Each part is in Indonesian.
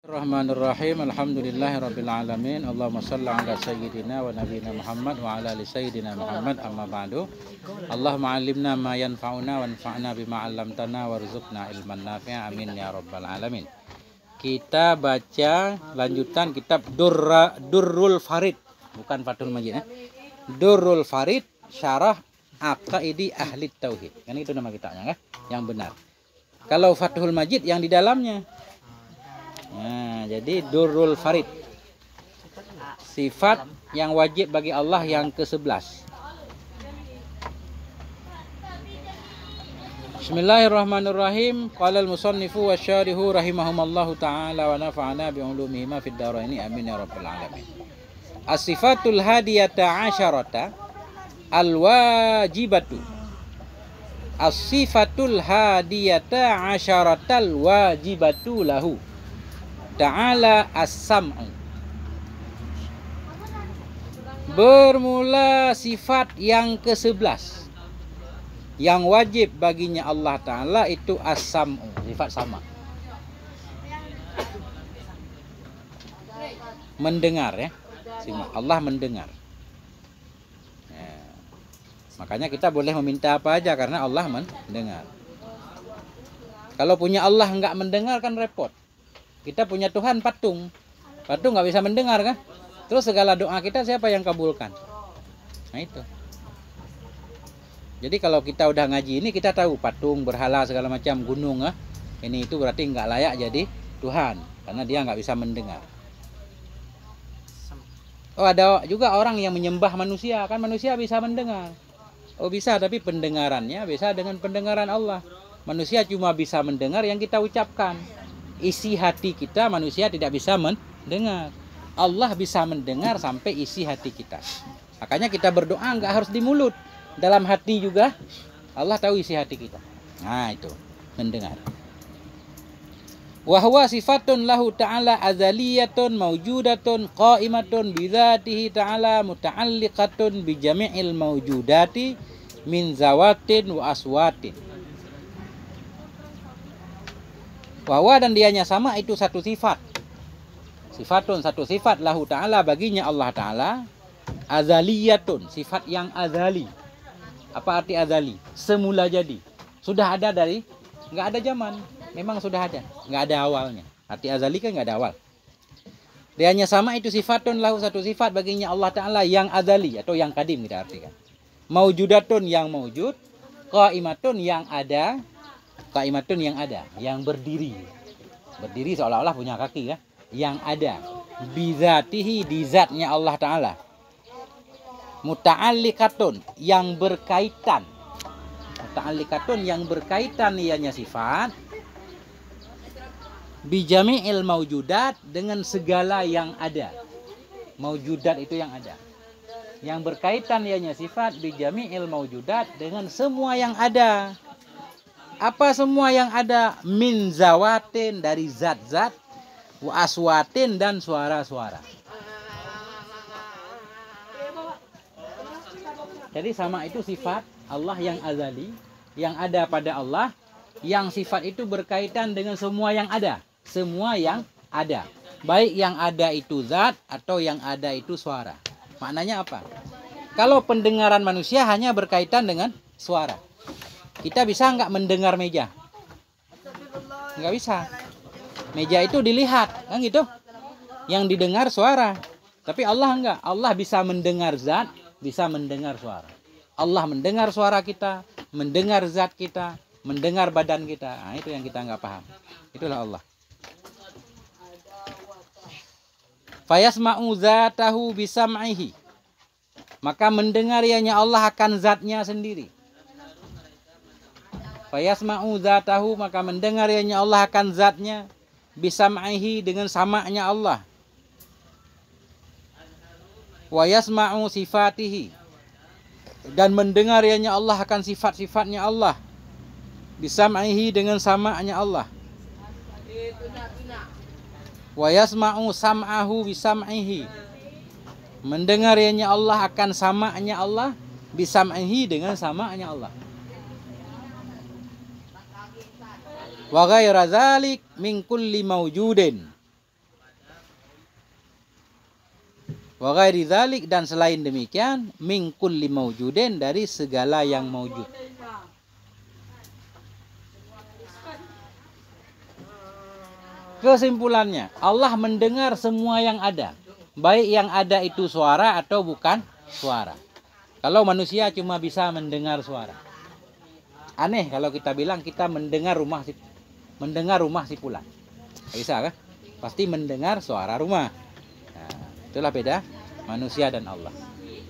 Bismillahirrahmanirrahim. Alhamdulillahirabbil alamin. Allahumma shalli ala sayyidina wa nabiyyina Muhammad wa ala ali sayyidina Muhammad amma ba'du. Allahumma 'allimna ma yanfa'una wanfa'na bima 'allamtana warzuqna ilman nafi'a. Amin ya rabbal alamin. Kita baca lanjutan kitab Durrul Farid, bukan Fathul Majid ya. Durrul Farid syarah Aqaidi Ahli Tauhid. Kan itu nama kitabnya kan? Yang benar. Kalau Fathul Majid yang di dalamnya. Nah, jadi Durrul Farid, sifat yang wajib bagi Allah yang ke-11. Bismillahirrahmanirrahim. Qala al-musannifu wasyarihu rahimahumallahu ta'ala wa nafa'ana bi ulumihima fid dharaini amin ya rabbal alamin. As-sifatul hadiyata asyarata al-wajibatu. As-sifatul hadiyata asyaratal wajibatu lahu ta'ala as-sam'u. Bermula sifat yang ke-11 yang wajib baginya Allah Ta'ala itu as-sam'u, sifat sama. Mendengar ya. Allah mendengar. Ya. Makanya kita boleh meminta apa aja karena Allah mendengar. Kalau punya Allah enggak mendengar kan repot. Kita punya Tuhan patung nggak bisa mendengar kan? Terus segala doa kita siapa yang kabulkan? Nah itu. Jadi kalau kita udah ngaji ini kita tahu patung, berhala segala macam, gunung ini itu berarti nggak layak jadi Tuhan karena dia nggak bisa mendengar. Oh ada juga orang yang menyembah manusia, kan manusia bisa mendengar. Oh bisa, tapi pendengarannya bisa dengan pendengaran Allah. Manusia cuma bisa mendengar yang kita ucapkan. Isi hati kita manusia tidak bisa mendengar. Allah bisa mendengar sampai isi hati kita. Makanya kita berdoa nggak harus di mulut, dalam hati juga Allah tahu isi hati kita. Nah itu mendengar. Wa huwa sifatun lahu ta'ala azaliyatun mawjudatun qa'imatun bidzatihi ta'ala muta'alliqatun bi jami'il mawjudati min zawatin wa aswatin. Bahwa dan dianya sama itu satu sifat. Sifatun satu sifat lahu ta'ala baginya Allah Ta'ala. Azaliyatun, sifat yang azali. Apa arti azali? Semula jadi. Sudah ada dari, nggak ada zaman. Memang sudah ada, nggak ada awalnya. Arti azali kan nggak ada awal. Dianya sama itu sifatun lahu satu sifat baginya Allah Ta'ala yang azali atau yang kadim kita artikan. Maujudatun yang maujud. Qaimatun yang ada. Qaimatun yang ada, yang berdiri. Berdiri seolah-olah punya kaki ya. Yang ada. Bizatihi di zatnya Allah Ta'ala. Muta'alliqatun yang berkaitan. Muta'alliqatun yang berkaitan ianya sifat. Bijami'il maujudat dengan segala yang ada. Maujudat itu yang ada. Yang berkaitan ianya sifat bijami'il maujudat dengan semua yang ada. Apa semua yang ada? Min zawatin dari zat-zat, wa aswatin dan suara-suara. Jadi sama itu sifat Allah yang azali, yang ada pada Allah, yang sifat itu berkaitan dengan semua yang ada. Semua yang ada. Baik yang ada itu zat atau yang ada itu suara. Maknanya apa? Kalau pendengaran manusia hanya berkaitan dengan suara. Kita bisa nggak mendengar meja? Nggak bisa. Meja itu dilihat, kan gitu. Yang didengar suara. Tapi Allah enggak. Allah bisa mendengar zat, bisa mendengar suara. Allah mendengar suara kita, mendengar zat kita, mendengar badan kita. Nah, itu yang kita nggak paham. Itulah Allah. Fayasma'u zatahu bisam'ihi. Maka mendengar ianya Allah akan zatnya sendiri. Fayasma'u zatahu, maka mendengar ianya Allah akan zatnya. Bisam'ihi dengan sama'nya Allah. Wa yasma'u sifatihi, dan mendengar ianya Allah akan sifat-sifatnya Allah. Bisam'ihi dengan sama'nya Allah. Wa yasma'u sam'ahu bisam'ihi, mendengar ianya Allah akan sama'nya Allah. Bisam'ihi dengan sama'nya Allah. Wa ghaira dzalik min kulli mawjudin, Wa ghairi dzalik, dan selain demikian, min kulli maujudin, dari segala yang maujud. Kesimpulannya, Allah mendengar semua yang ada, baik yang ada itu suara atau bukan suara. Kalau manusia cuma bisa mendengar suara. Aneh kalau kita bilang kita mendengar rumah si Fulan. Bisa kan? Pasti mendengar suara rumah. Nah, itulah beda manusia dan Allah.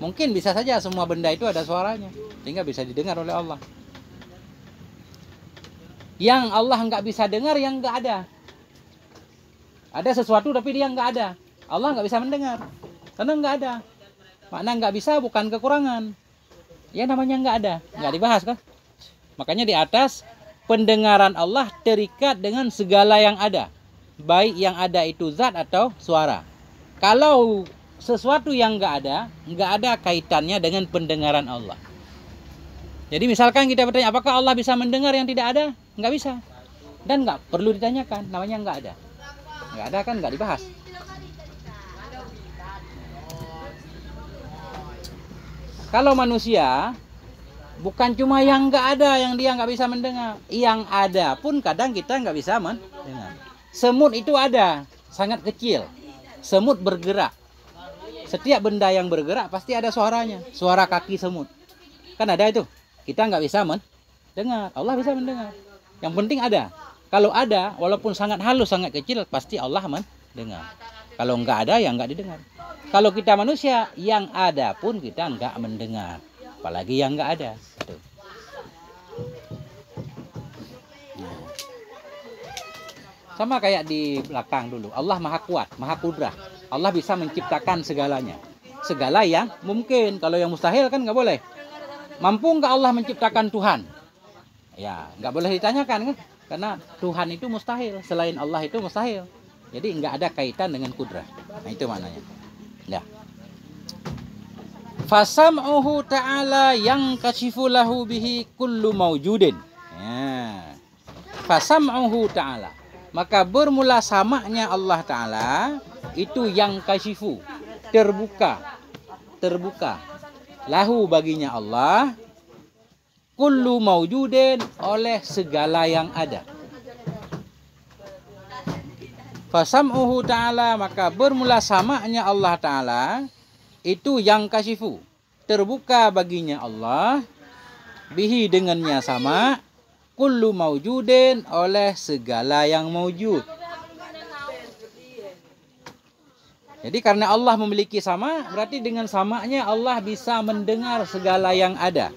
Mungkin bisa saja semua benda itu ada suaranya, sehingga bisa didengar oleh Allah. Yang Allah nggak bisa dengar, yang nggak ada. Ada sesuatu tapi dia nggak ada. Allah nggak bisa mendengar karena nggak ada. Makna nggak bisa bukan kekurangan. Ya namanya nggak ada, nggak dibahas kan. Makanya di atas, pendengaran Allah terikat dengan segala yang ada, baik yang ada itu zat atau suara. Kalau sesuatu yang nggak ada kaitannya dengan pendengaran Allah. Jadi misalkan kita bertanya, apakah Allah bisa mendengar yang tidak ada? Nggak bisa. Dan nggak perlu ditanyakan, namanya nggak ada. Nggak ada kan nggak dibahas. Kalau manusia, bukan cuma yang nggak ada yang dia nggak bisa mendengar, yang ada pun kadang kita nggak bisa mendengar. Semut itu ada, sangat kecil. Semut bergerak. Setiap benda yang bergerak pasti ada suaranya. Suara kaki semut. Kan ada itu. Kita nggak bisa mendengar. Allah bisa mendengar. Yang penting ada. Kalau ada, walaupun sangat halus, sangat kecil, pasti Allah mendengar. Kalau nggak ada, ya nggak didengar. Kalau kita manusia, yang ada pun kita nggak mendengar. Apalagi yang nggak ada. Tuh. Nah. Sama kayak di belakang dulu. Allah maha kuat, maha kudrah. Allah bisa menciptakan segalanya. Segala yang mungkin. Kalau yang mustahil kan nggak boleh. Mampu nggak Allah menciptakan Tuhan? Ya, nggak boleh ditanyakan kan? Karena Tuhan itu mustahil. Selain Allah itu mustahil. Jadi nggak ada kaitan dengan kudrah. Nah itu maknanya. Ya. Fasam'uhu ta'ala yang kashifu lahu bihi kullu maujudin. Ya. Fasam'uhu ta'ala. Maka bermula samaknya Allah Ta'ala itu yang kashifu. Terbuka. Lahu baginya Allah. Kullu maujudin, oleh segala yang ada. Fasam'uhu ta'ala, maka bermula samaknya Allah Ta'ala itu yang kashifu, terbuka baginya Allah, bihi dengannya sama, kullu maujudin, oleh segala yang maujud. Jadi karena Allah memiliki sama, berarti dengan samanya Allah bisa mendengar segala yang ada.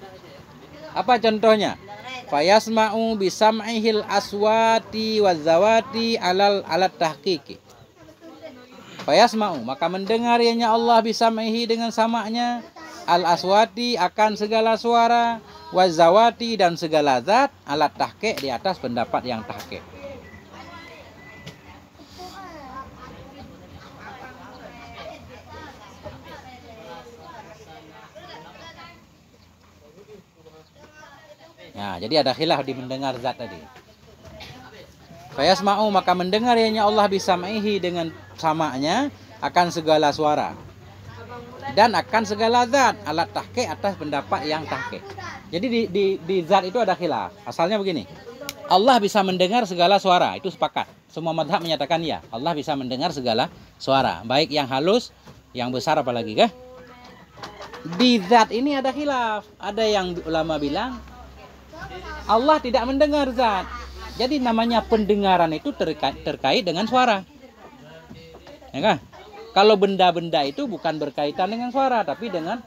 Apa contohnya? Fayasma'u bisam'ihil aswati wazawati alat tahqiqi. Fayasma'u, maka mendengar ianya Allah bisam'ihi dengan samanya, al aswati akan segala suara, wazawati dan segala zat, alat tahqiq di atas pendapat yang tahqiq. Nah, jadi ada khilaf di mendengar zat tadi. Fayasma'u, maka mendengar ianya Allah bisam'ihi dengan samanya akan segala suara dan akan segala zat, alat tahqiq atas pendapat yang tahqiq. Jadi di zat itu ada khilaf. Asalnya begini. Allah bisa mendengar segala suara, itu sepakat. Semua mazhab menyatakan ya, Allah bisa mendengar segala suara, baik yang halus, yang besar apalagi kah? Di zat ini ada khilaf. Ada yang ulama bilang Allah tidak mendengar zat. Jadi namanya pendengaran itu terkait dengan suara. Ya kan? Kalau benda-benda itu bukan berkaitan dengan suara, tapi dengan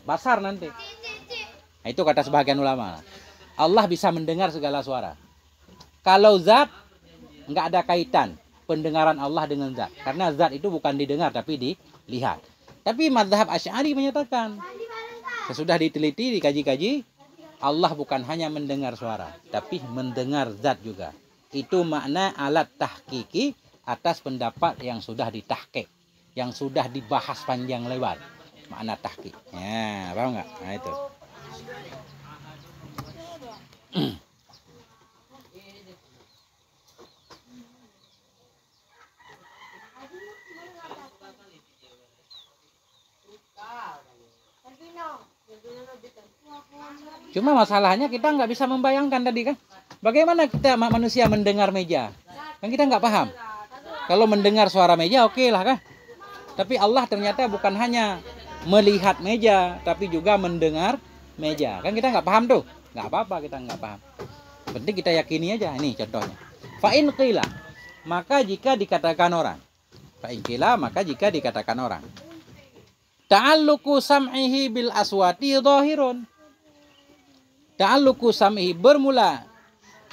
basar nanti. Nah, itu kata sebagian ulama. Allah bisa mendengar segala suara. Kalau zat, nggak ada kaitan pendengaran Allah dengan zat. Karena zat itu bukan didengar, tapi dilihat. Tapi mazhab Asy'ari menyatakan, sesudah diteliti, dikaji-kaji, Allah bukan hanya mendengar suara, tapi mendengar zat juga. Itu makna alat tahqiqi atas pendapat yang sudah ditahqiq, yang sudah dibahas panjang lebar. Makna tahqiq. Ya, paham nggak? Nah itu. Cuma masalahnya kita nggak bisa membayangkan tadi kan. Bagaimana kita manusia mendengar meja? Kan kita nggak paham. Kalau mendengar suara meja oke lah kan. Tapi Allah ternyata bukan hanya melihat meja, tapi juga mendengar meja. Kan kita nggak paham tuh. Nggak apa-apa kita nggak paham. Penting kita yakini aja. Ini contohnya. Fa'in qila, maka jika dikatakan orang. Fa'in qila, maka jika dikatakan orang. Ta'alluqu sam'ihi bil aswati dhahirun. Ta'alluqu sam'ihi bermula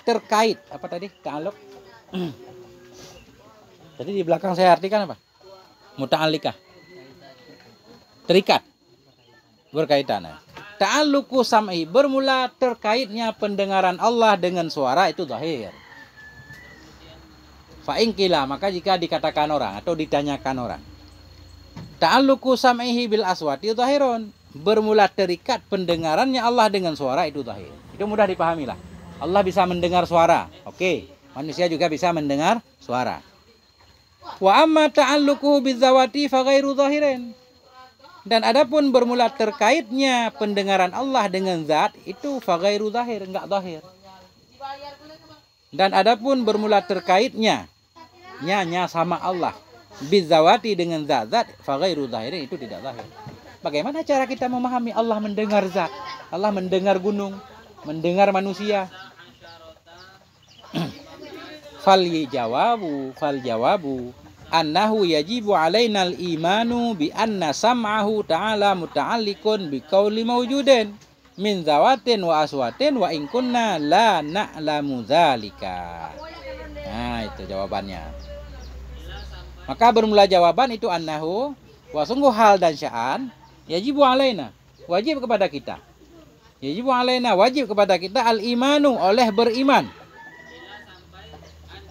terkait. Apa tadi? Ta'alluq. Tadi di belakang saya artikan apa? Muta'allikah. Terikat. Berkaitan. Ta'alluqu sam'i bermula terkaitnya pendengaran Allah dengan suara itu zahir. Fa'in qila, maka jika dikatakan orang atau ditanyakan orang. Ta'alluqu sam'ihi bil aswati zahirun. Bermula terikat pendengarannya Allah dengan suara itu zahir. Itu mudah dipahami lah. Allah bisa mendengar suara. Oke. Manusia juga bisa mendengar suara. Wa amma ta'alluqu bizawati fa ghairu zahirin. Dan adapun bermula terkaitnya pendengaran Allah dengan zat itu fa ghairu zahir, enggak zahir. Dan adapun bermula terkaitnya nya sama Allah bizawati dengan zat fa ghairu zahirin itu tidak zahir. Bagaimana cara kita memahami Allah mendengar zat? Allah mendengar gunung, mendengar manusia. Fal jawabu annahu yajibu alaina al-imanu bi anna sam'ahu ta'ala muta'alliqun bi qauli mawjudin min zawatin wa aswatin wa in kunna la na'lamu dzalika. Nah, itu jawabannya. Maka bermula jawaban itu annahu, wa sungguh hal dan sya'an yajibu alaina, wajib kepada kita. Yajibu alaina, wajib kepada kita al-imanu, oleh beriman.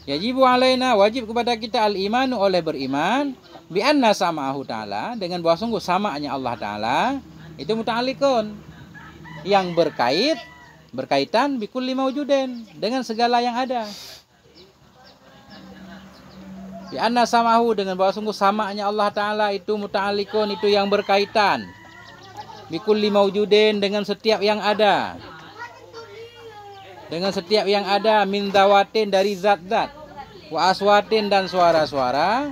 Yajibu alaina, wajib kepada kita al-imanu, oleh beriman bi anna sama'ahu ta'ala, dengan bahwa sungguh sama'nya Allah Ta'ala itu muta'alliqun, yang berkaitan bi kulli mawjudin, dengan segala yang ada. Bi anna sama'ahu, dengan bahwa sungguh sama'nya Allah Ta'ala itu muta'alliqun, itu yang berkaitan bi kulli mawjudin, dengan setiap yang ada. Dengan setiap yang ada, min zawatin, dari zat-zat, wa aswatin, dan suara-suara,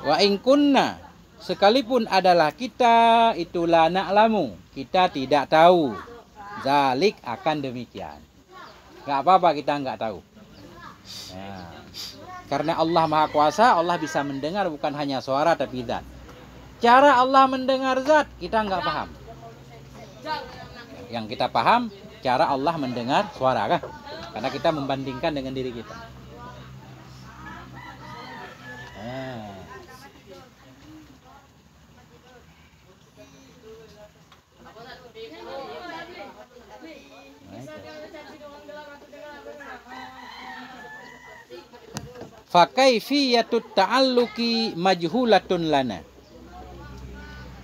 wa in kunna, sekalipun adalah kita itu la na'lamu, kita tidak tahu, zalik, akan demikian. Gak apa-apa kita nggak tahu. Nah, karena Allah Maha Kuasa, Allah bisa mendengar bukan hanya suara tapi zat. Cara Allah mendengar zat kita nggak paham. Yang kita paham cara Allah mendengar suara kan? Karena kita membandingkan dengan diri kita. Fa kaifiyatut ta'alluqi majhulatun lana.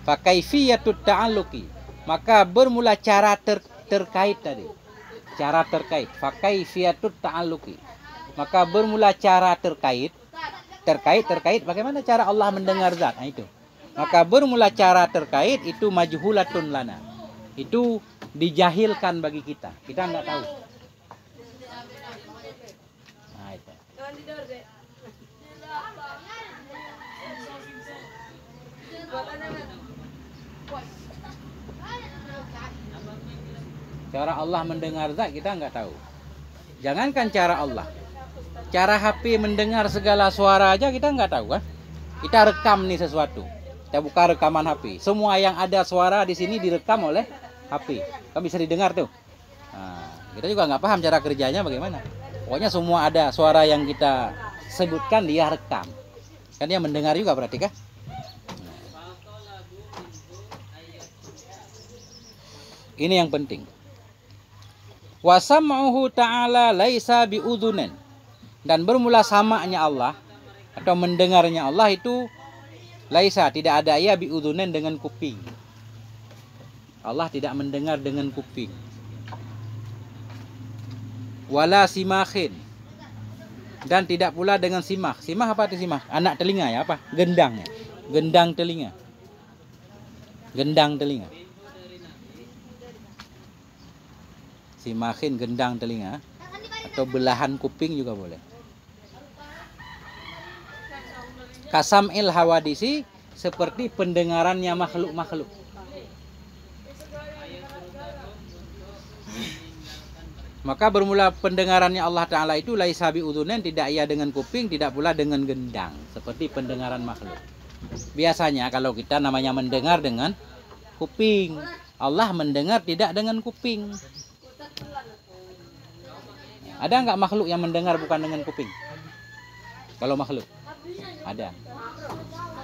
Fa kaifiyatut ta'alluqi, maka bermula cara terkait tadi. Cara terkait. Fa kaifiyatut ta'alluqi, maka bermula cara terkait. Terkait bagaimana cara Allah mendengar zat? Nah, itu. Maka bermula cara terkait itu majhulatun lana. Itu dijahilkan bagi kita. Kita nggak tahu. Nah, itu. Cara Allah mendengar zat kita nggak tahu. Jangankan cara Allah, cara HP mendengar segala suara aja kita nggak tahu kan? Kita rekam nih sesuatu, kita buka rekaman HP. Semua yang ada suara di sini direkam oleh HP, kan bisa didengar tuh. Nah, kita juga nggak paham cara kerjanya bagaimana. Pokoknya semua ada suara yang kita sebutkan dia rekam. Kan dia mendengar juga berarti kan? Ini yang penting. Wa sam'uhu ta'ala laisa bi'udhunin, dan bermula sama'nya Allah atau mendengarnya Allah itu laisa, tidak ada ia bi'udhunin, dengan kuping. Allah tidak mendengar dengan kuping. Wala simakhin, dan tidak pula dengan simak. Simak apa itu simak? Anak telinga ya, apa? Gendangnya. Gendang telinga. Gendang telinga. simakhin gendang telinga, atau belahan kuping juga boleh. Kasam'il hawadisi, seperti pendengarannya makhluk-makhluk. Maka bermula pendengarannya Allah Ta'ala itu laisa bi udhunain, tidak ia dengan kuping, tidak pula dengan gendang, seperti pendengaran makhluk. Biasanya kalau kita namanya mendengar dengan kuping, Allah mendengar tidak dengan kuping. Ada nggak makhluk yang mendengar bukan dengan kuping? Kalau makhluk ada.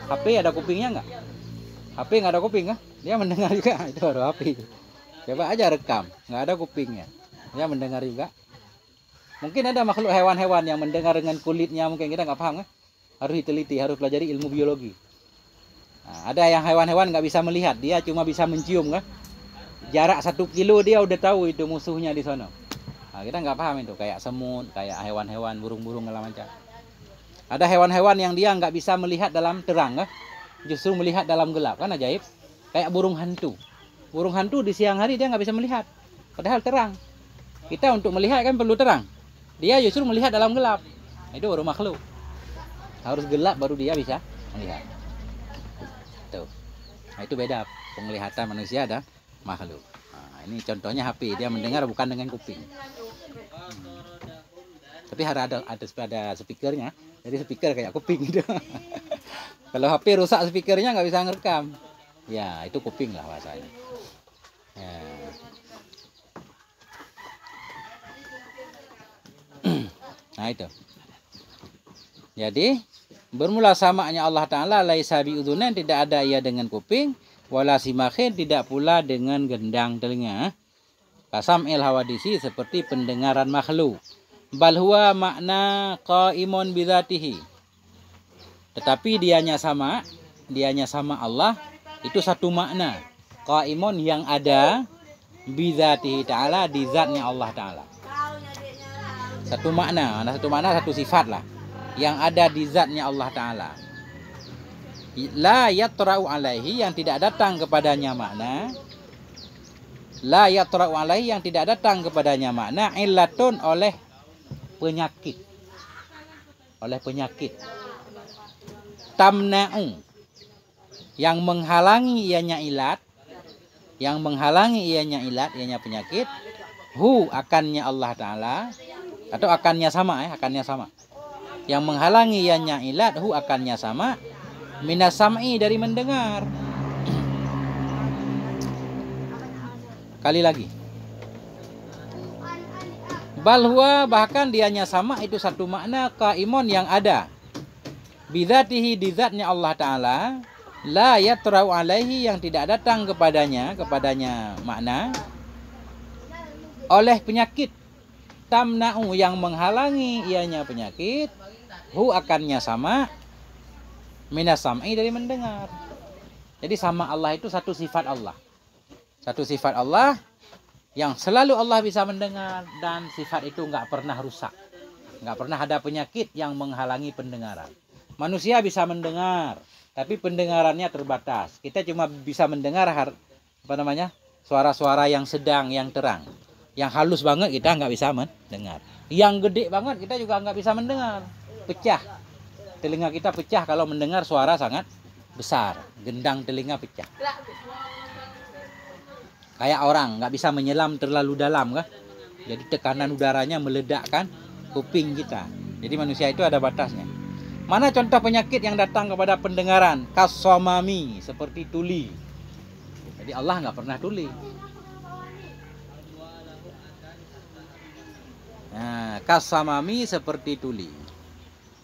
HP ada kupingnya nggak? HP nggak ada kuping kan? Dia mendengar juga. Itu baru HP. Coba aja rekam, nggak ada kupingnya. Dia mendengar juga. Mungkin ada makhluk hewan-hewan yang mendengar dengan kulitnya, mungkin kita nggak paham kan? Harus diteliti, harus pelajari ilmu biologi. Nah, ada yang hewan-hewan nggak bisa melihat, dia cuma bisa mencium kan? Jarak 1 kilo dia udah tahu itu musuhnya di sana. Nah, kita nggak paham itu, kayak semut, kayak hewan-hewan, burung-burung segala macam. Ada hewan-hewan yang dia nggak bisa melihat dalam terang kan? Justru melihat dalam gelap, kan ajaib. Kayak burung hantu. Burung hantu di siang hari dia nggak bisa melihat, padahal terang. Kita untuk melihat kan perlu terang. Dia justru melihat dalam gelap. Itu baru makhluk. Harus gelap baru dia bisa melihat. Tuh. Nah, itu beda penglihatan manusia dan makhluk. Nah, ini contohnya HP, dia mendengar bukan dengan kuping. Tapi ada speakernya. Jadi speaker kayak kuping gitu. Kalau HP rusak speakernya nggak bisa ngerekam. Ya, itu kuping lah bahasanya. Ya. Nah itu. Jadi bermula samanya Allah Ta'ala laisa bi udhunain, tidak ada ia dengan kuping, wala simakhin, tidak pula dengan gendang telinga. Kasam'il hawadisi, seperti pendengaran makhluk. Bal huwa makna qaimun bidzatihi. Tetapi dianya sama Allah, itu satu makna. Qaimun yang ada bidzatihi ta'ala, di zatnya Allah Ta'ala. Satu makna, satu sifat lah yang ada di zatnya Allah Ta'ala. La yatra'u alaihi, yang tidak datang kepadanya makna. La yatra'u alaihi, yang tidak datang kepadanya makna. Illatun, oleh penyakit. Oleh penyakit. Tamna'u, yang menghalangi ianya ilat. Yang menghalangi ianya penyakit. Hu, akannya Allah Ta'ala. Atau akannya sama, akannya sama. Yang menghalangi ianya ilat, hu, akannya sama. Minas sam'i, dari mendengar. Kali lagi. Bal huwa, bahkan dianya sama, itu satu makna qaimun yang ada. Bidzatihi, di zatnya Allah Ta'ala. La yatra'u alaihi, yang tidak datang kepadanya makna. Oleh penyakit. Tamna'u, yang menghalangi ianya penyakit. Hu, akannya sama. Minas sam'i, dari mendengar. Jadi sama Allah itu satu sifat Allah. Satu sifat Allah yang selalu Allah bisa mendengar, dan sifat itu nggak pernah rusak. Nggak pernah ada penyakit yang menghalangi pendengaran. Manusia bisa mendengar, tapi pendengarannya terbatas. Kita cuma bisa mendengar suara-suara yang sedang, yang terang. Yang halus banget kita nggak bisa mendengar. Yang gede banget kita juga nggak bisa mendengar. Pecah. Telinga kita pecah kalau mendengar suara sangat besar. Gendang telinga pecah. Kayak orang nggak bisa menyelam terlalu dalam kan. Jadi tekanan udaranya meledakkan kuping kita. Jadi manusia itu ada batasnya. Mana contoh penyakit yang datang kepada pendengaran? Kasomami, seperti tuli. Jadi Allah nggak pernah tuli. Nah, kasamami, seperti tuli.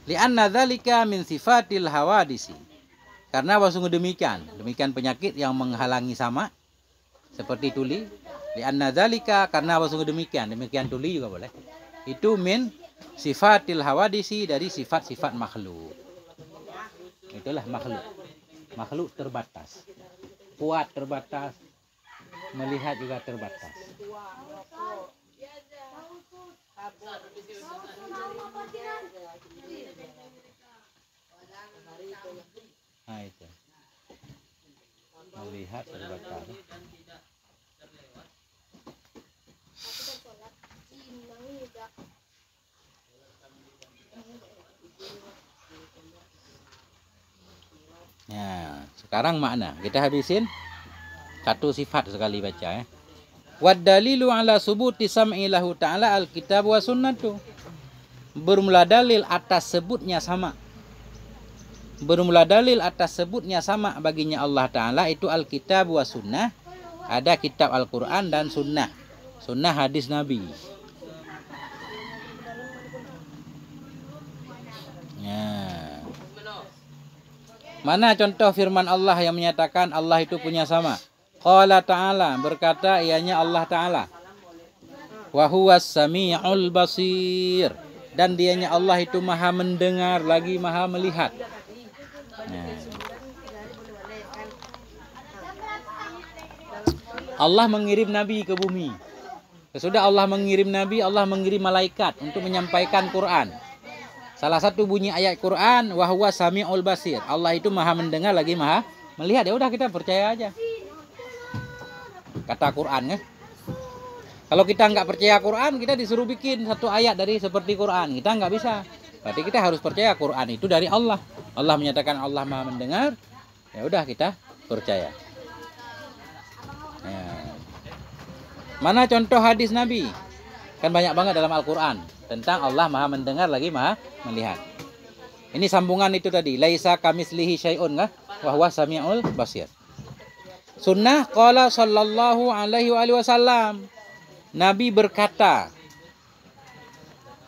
Li'anna dzalika min sifatil hawadisi. Karena sungguh demikian penyakit yang menghalangi sama, seperti tuli. Li'anna dzalika, karena sungguh demikian tuli juga boleh. Itu min sifatil hawadisi, dari sifat-sifat makhluk. Itulah makhluk. Makhluk terbatas. Kuat terbatas, melihat juga terbatas. Nah itu, melihat terbatas. Ya, sekarang makna. Kita habisin satu sifat sekali baca ya. Wad dalilu ala subuti sam'i lahu ta'ala alkitab wa sunnatu. Bermula dalil atas sebutnya sama. Bermula dalil atas sebutnya sama baginya Allah Ta'ala itu alkitab wa sunnah. Ada kitab Al-Quran dan sunnah. Sunnah hadis Nabi. Ya. Mana contoh firman Allah yang menyatakan Allah itu punya sama? Qala ta'ala, berkata ianya Allah Ta'ala. Wa huwas sami'ul basir. Dan dianya Allah itu maha mendengar lagi maha melihat. Nah. Allah mengirim Nabi ke bumi. Sesudah Allah mengirim Nabi, Allah mengirim malaikat untuk menyampaikan Quran. Salah satu bunyi ayat Quran, wa huwa sami'ul basir. Allah itu maha mendengar lagi maha melihat. Ya udah kita percaya aja. Kata Quran ya. Kalau kita nggak percaya Quran, kita disuruh bikin satu ayat dari seperti Quran. Kita nggak bisa. Berarti kita harus percaya Quran itu dari Allah. Allah menyatakan Allah maha mendengar. Ya udah kita percaya. Ya. Mana contoh hadis Nabi? Kan banyak banget dalam Al-Quran tentang Allah maha mendengar lagi maha melihat. Ini sambungan itu tadi. Laisa kamislihi syai'un kah? Wa huwa sami'ul basir. Sunnah qala sallallahu alaihi wasallam. Nabi berkata.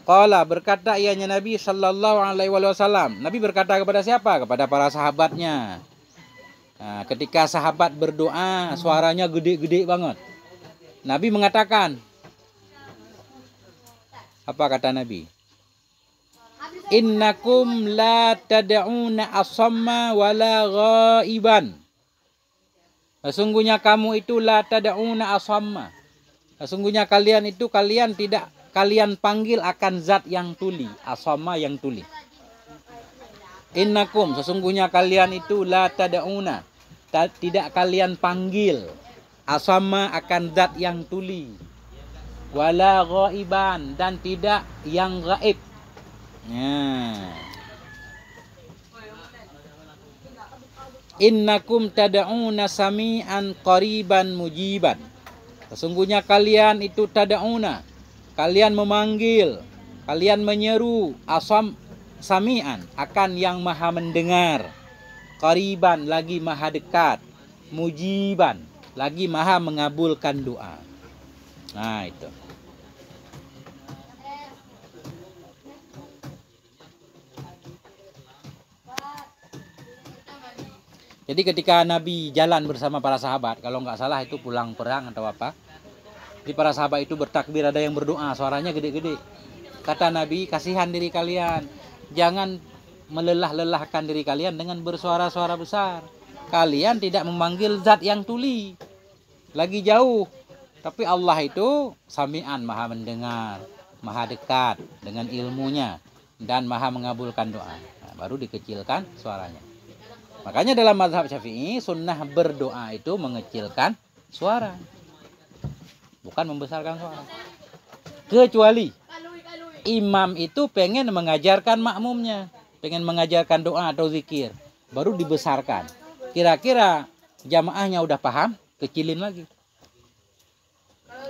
Qala berkata ianya Nabi sallallahu alaihi wasallam. Nabi berkata kepada siapa? Kepada para sahabatnya. Nah, ketika sahabat berdoa, suaranya gede-gede banget. Nabi mengatakan, apa kata Nabi? Innakum la tad'una asamma wala ghaiban. Sesungguhnya kamu itu la tad'una asamma. Sesungguhnya kalian tidak kalian panggil akan zat yang tuli, asamma yang tuli. Innakum sesungguhnya kalian itu la tad'una, tidak kalian panggil asamma akan zat yang tuli. Wala ghaiban dan tidak yang gaib. Ya. Innakum tad'una sami'an qariban mujiban. Sesungguhnya kalian itu tad'una, kalian memanggil, kalian menyeru sami'an akan yang maha mendengar, qariban lagi maha dekat, mujiban lagi maha mengabulkan doa. Nah itu. Jadi ketika Nabi jalan bersama para sahabat, kalau nggak salah itu pulang perang atau apa, jadi para sahabat itu bertakbir, ada yang berdoa, suaranya gede-gede. Kata Nabi, kasihan diri kalian, jangan melelah-lelahkan diri kalian dengan bersuara-suara besar. Kalian tidak memanggil zat yang tuli, lagi jauh. Tapi Allah itu sami'an, maha mendengar, maha dekat dengan ilmunya, dan maha mengabulkan doa. Nah, baru dikecilkan suaranya. Makanya dalam mazhab Syafi'i, sunnah berdoa itu mengecilkan suara, bukan membesarkan suara. Kecuali imam itu pengen mengajarkan makmumnya, pengen mengajarkan doa atau zikir, baru dibesarkan. Kira-kira jamaahnya udah paham, kecilin lagi.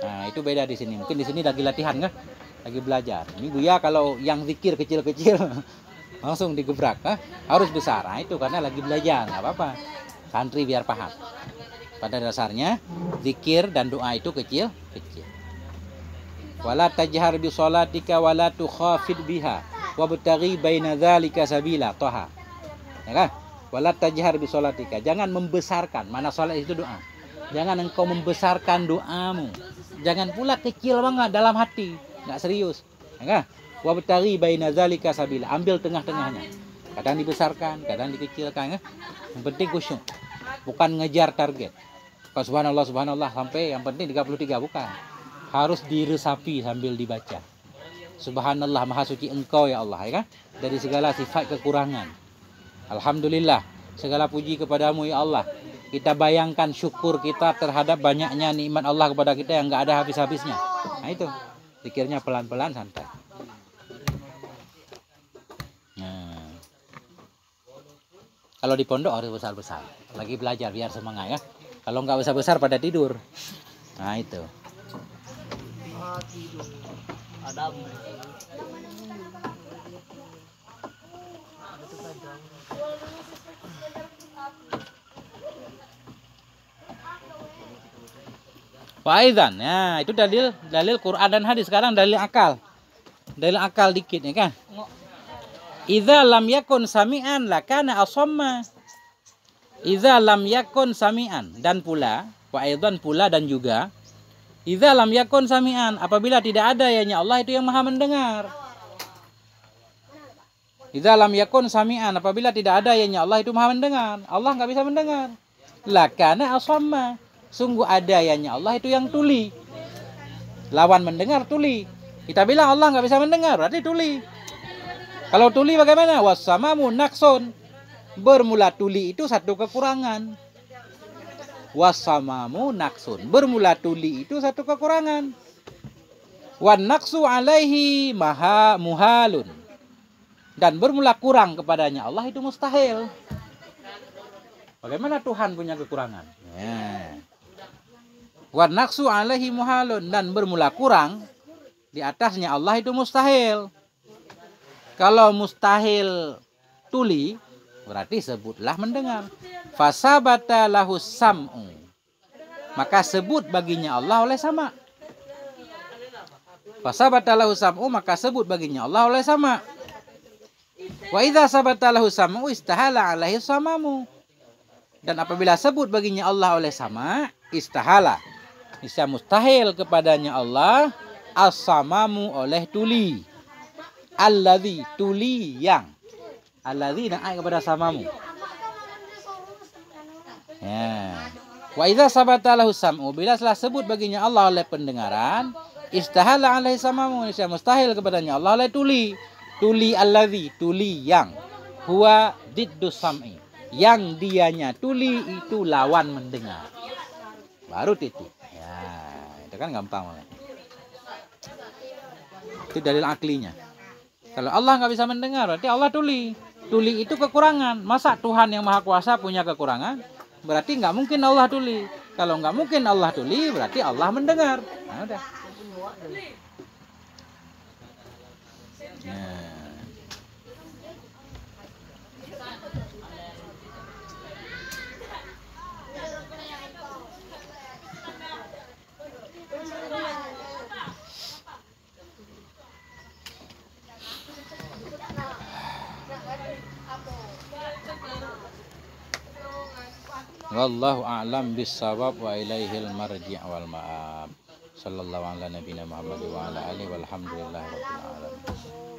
Nah, itu beda di sini. Mungkin di sini lagi latihan kan? Lagi belajar. Ini Buya kalau yang zikir kecil-kecil langsung digebrak, harus besar. Nah, itu karena lagi belajar, nggak apa-apa. Santri biar paham. Pada dasarnya zikir dan doa itu kecil-kecil. Wala tajhar bi sholatika wala tukhafid biha wabtaghi baina dzalika sabila. Toha. Ya kan? Wala tajhar bi sholatika. Jangan membesarkan. Mana salat itu doa. Jangan engkau membesarkan doamu. Jangan pula kecil banget dalam hati, nggak serius. Ya kan? Wabtaghi baina dzalika sabila. Ambil tengah-tengahnya. Kadang dibesarkan, kadang dikecilkan. Yang penting khusyuk. Bukan ngejar target. Kalau subhanallah, subhanallah sampai yang penting 33, bukan. Harus diresapi sambil dibaca. Subhanallah, maha suci engkau ya Allah, ya kan? Dari segala sifat kekurangan. Alhamdulillah, segala puji kepadamu ya Allah. Kita bayangkan syukur kita terhadap banyaknya nikmat Allah kepada kita yang nggak ada habis-habisnya. Nah itu. Zikirnya pelan-pelan, santai. Nah. Kalau di pondok harus besar-besar. Lagi belajar biar semangat ya. Kalau nggak besar-besar pada tidur. Nah itu. Adam. Faizan, ya itu dalil Quran dan hadis. Sekarang dalil akal dikit ya kan. Idza lam yakun sami'an lakana asamma. Idza lam yakun sami'an, dan pula wa aidan pula dan juga idza lam yakun sami'an, apabila tidak ada yanya Allah itu yang maha mendengar. Idza lam yakun sami'an, apabila tidak ada yanya Allah itu maha mendengar. Allah nggak bisa mendengar. Lakana asamma, sungguh ada yanya Allah itu yang tuli. Lawan mendengar tuli. Kita bilang Allah nggak bisa mendengar, berarti tuli. Kalau tuli bagaimana? Wassamamu naksun. Bermula tuli itu satu kekurangan. Wassamamu naksun. Bermula tuli itu satu kekurangan. Wan naksu alaihi maha muhalun. Dan bermula kurang kepadanya Allah itu mustahil. Bagaimana Tuhan punya kekurangan? Ya. Wan naksu alaihi muhalun. Dan bermula kurang di atasnya Allah itu mustahil. Kalau mustahil tuli, berarti sebutlah mendengar. Fasabata lahus sam'u, maka sebut baginya Allah oleh sama. Fasabata lahus sam'u, maka sebut baginya Allah oleh sama. Wa idza sabata lahus sam'u istahala alaihi samamu. Dan apabila sebut baginya Allah oleh sama, istahala, bisa mustahil kepadanya Allah as-samamu oleh tuli. Alladzi, tuli yang. Alladzi naik kepada samamu. Ya. Wa idza sabata lahu sam'u, bila telah sebut baginya Allah oleh pendengaran, istahala alaihi samamu, bisa mustahil kepadanya Allah oleh tuli. Tuli alladzi, tuli yang. Huwa diddus sam'i, yang dianya tuli itu lawan mendengar. Baru titik. Ya, itu kan gampang banget. Itu dalil aklinya. Kalau Allah nggak bisa mendengar, berarti Allah tuli. Tuli itu kekurangan. Masa Tuhan yang Maha Kuasa punya kekurangan? Berarti nggak mungkin Allah tuli. Kalau nggak mungkin Allah tuli, berarti Allah mendengar. Nah, udah. Ya. Wallahu a'lam bissawab wa ilaihil marji' wal ma'ab. Sallallahu ala nabiyina Muhammad wa ala alihi walhamdulillahi rabbil alamin.